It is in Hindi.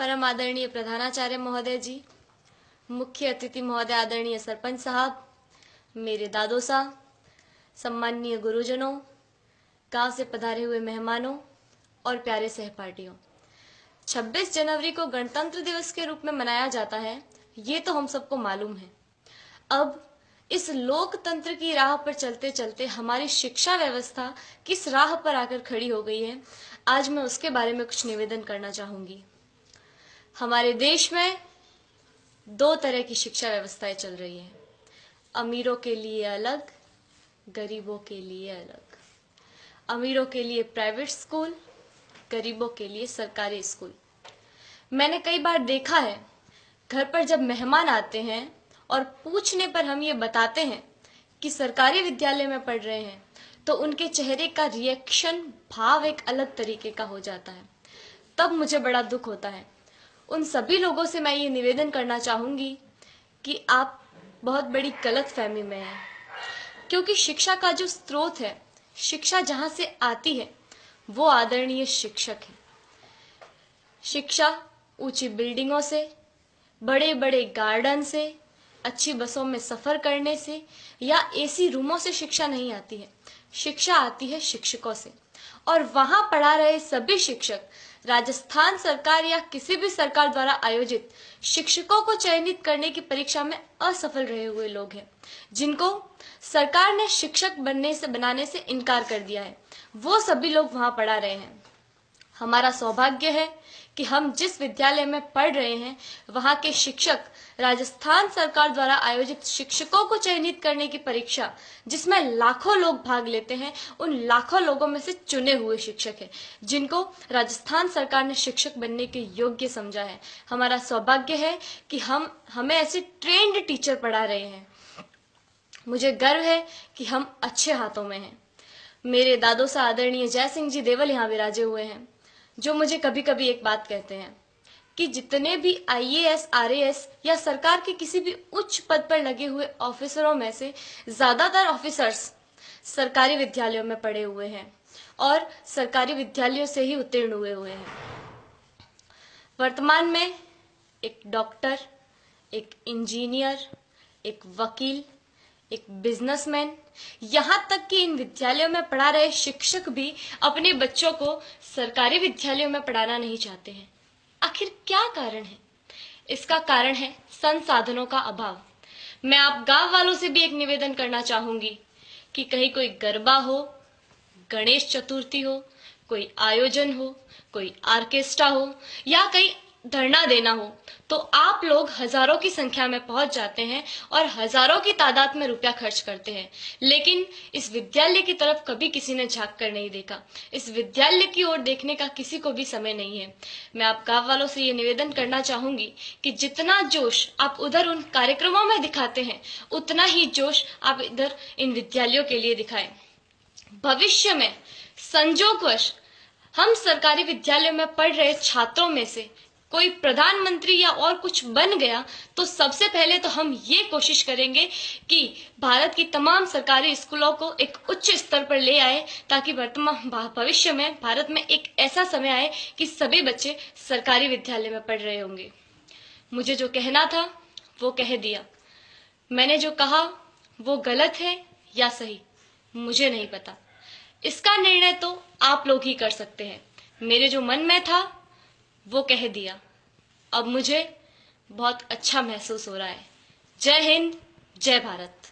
परम आदरणीय प्रधानाचार्य महोदय जी, मुख्य अतिथि महोदय आदरणीय सरपंच साहब, मेरे दादो साहब, सम्माननीय गुरुजनों, गांव से पधारे हुए मेहमानों और प्यारे सहपाठियों। 26 जनवरी को गणतंत्र दिवस के रूप में मनाया जाता है, ये तो हम सबको मालूम है। अब इस लोकतंत्र की राह पर चलते चलते हमारी शिक्षा व्यवस्था किस राह पर आकर खड़ी हो गई है, आज मैं उसके बारे में कुछ निवेदन करना चाहूंगी। हमारे देश में दो तरह की शिक्षा व्यवस्थाएं चल रही हैं, अमीरों के लिए अलग, गरीबों के लिए अलग। अमीरों के लिए प्राइवेट स्कूल, गरीबों के लिए सरकारी स्कूल। मैंने कई बार देखा है, घर पर जब मेहमान आते हैं और पूछने पर हम ये बताते हैं कि सरकारी विद्यालय में पढ़ रहे हैं, तो उनके चेहरे का रिएक्शन, भाव एक अलग तरीके का हो जाता है। तब मुझे बड़ा दुख होता है। उन सभी लोगों से मैं ये निवेदन करना चाहूंगी कि आप बहुत बड़ी गलतफहमी में हैं, क्योंकि शिक्षा का जो स्रोत है, शिक्षा जहां से आती है, वो आदरणीय शिक्षक है। शिक्षा ऊंची बिल्डिंगों से, बड़े बड़े गार्डन से, अच्छी बसों में सफर करने से या एसी रूमों से शिक्षा नहीं आती है। शिक्षा आती है शिक्षकों से, और वहां पढ़ा रहे सभी शिक्षक राजस्थान सरकार या किसी भी सरकार द्वारा आयोजित शिक्षकों को चयनित करने की परीक्षा में असफल रहे हुए लोग हैं, जिनको सरकार ने शिक्षक बनाने से इनकार कर दिया है। वो सभी लोग वहां पढ़ा रहे हैं। हमारा सौभाग्य है कि हम जिस विद्यालय में पढ़ रहे हैं, वहां के शिक्षक राजस्थान सरकार द्वारा आयोजित शिक्षकों को चयनित करने की परीक्षा, जिसमें लाखों लोग भाग लेते हैं, उन लाखों लोगों में से चुने हुए शिक्षक हैं, जिनको राजस्थान सरकार ने शिक्षक बनने के योग्य समझा है। हमारा सौभाग्य है कि हमें ऐसे ट्रेंड टीचर पढ़ा रहे हैं। मुझे गर्व है कि हम अच्छे हाथों में हैं। मेरे दादो सा आदरणीय जय सिंह जी देवल यहाँ विराजे हुए हैं, जो मुझे कभी कभी एक बात कहते हैं कि जितने भी आईएएस, आरएएस या सरकार के किसी भी उच्च पद पर लगे हुए ऑफिसरों में से ज्यादातर ऑफिसर्स सरकारी विद्यालयों में पढ़े हुए हैं और सरकारी विद्यालयों से ही उत्तीर्ण हुए हैं। वर्तमान में एक डॉक्टर, एक इंजीनियर, एक वकील, एक बिजनेसमैन, यहाँ तक कि इन विद्यालयों में पढ़ा रहे शिक्षक भी अपने बच्चों को सरकारी विद्यालयों में पढ़ाना नहीं चाहते हैं। आखिर क्या कारण है? इसका कारण है संसाधनों का अभाव। मैं आप गांव वालों से भी एक निवेदन करना चाहूंगी कि कहीं कोई गरबा हो, गणेश चतुर्थी हो, कोई आयोजन हो, कोई ऑर्केस्ट्रा हो या कहीं धरना देना हो, तो आप लोग हजारों की संख्या में पहुंच जाते हैं और हजारों की तादाद में रुपया खर्च करते हैं, लेकिन इस विद्यालय की तरफ कभी किसी ने झांक कर नहीं देखा। इस विद्यालय की ओर देखने का किसी को भी समय नहीं है। मैं आप गांव वालों से ये निवेदन करना चाहूंगी कि जितना जोश आप उधर उन कार्यक्रमों में दिखाते हैं, उतना ही जोश आप इधर इन विद्यालयों के लिए दिखाएं। भविष्य में संजोगवश हम सरकारी विद्यालयों में पढ़ रहे छात्रों में से कोई प्रधानमंत्री या और कुछ बन गया, तो सबसे पहले तो हम ये कोशिश करेंगे कि भारत की तमाम सरकारी स्कूलों को एक उच्च स्तर पर ले आए, ताकि वर्तमान भविष्य में भारत में एक ऐसा समय आए कि सभी बच्चे सरकारी विद्यालय में पढ़ रहे होंगे। मुझे जो कहना था वो कह दिया। मैंने जो कहा वो गलत है या सही, मुझे नहीं पता। इसका निर्णय तो आप लोग ही कर सकते हैं। मेरे जो मन में था वो कह दिया। अब मुझे बहुत अच्छा महसूस हो रहा है। जय हिंद, जय भारत।